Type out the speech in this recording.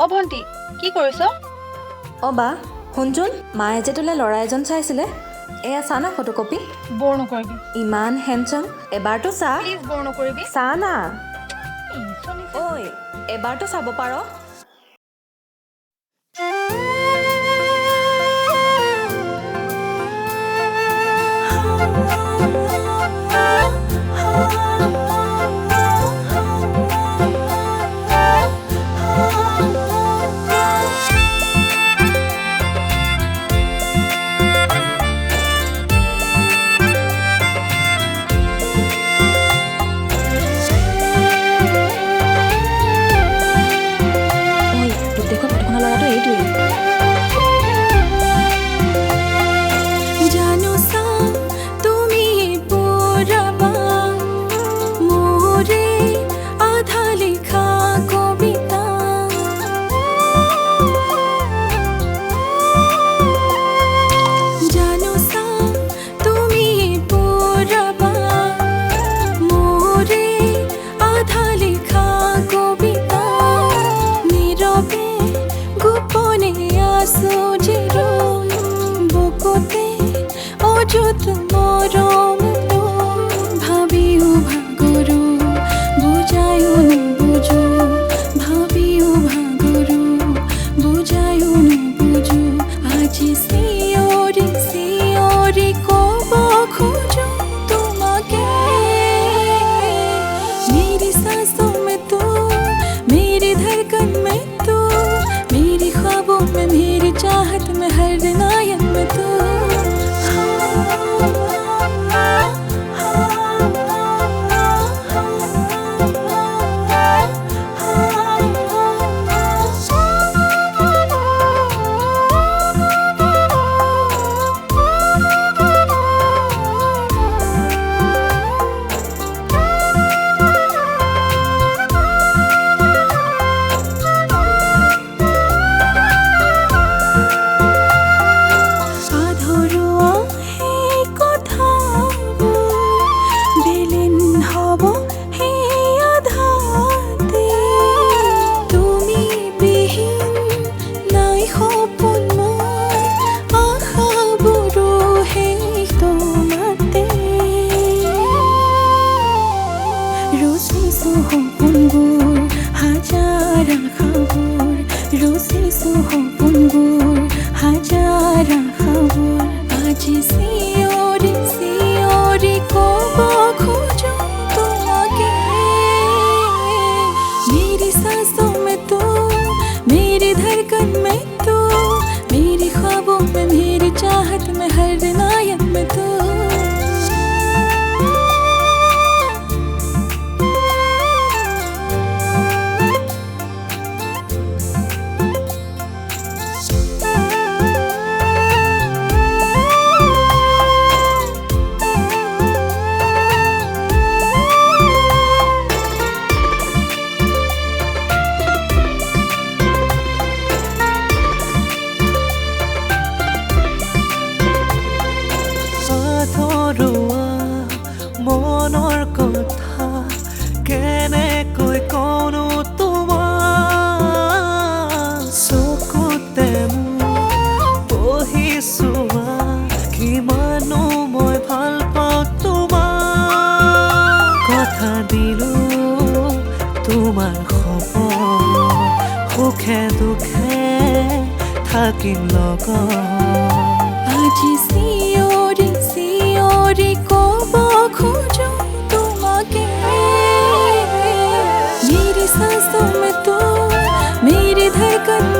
অ ভণ্টি কি কৰিছ? অ বা শুনচোন, মায়ে যে তোলে ল'ৰা এজন চাইছিলে, এয়া চা না ফটোকপি। বৰ নকৰিবি ইমান হেণ্ডচাম, এবাৰতো চা। প্লিজ, বৰ নকৰিবি। চা না। চলিছে। ঐ এবাৰতো চাব পাৰ। সুখে দুখে থাকিম লগত আজি চিঞৰি চিঞৰি ক'ব খোজো তোমাকে मेरी सांसों में तो मेरी धड़कन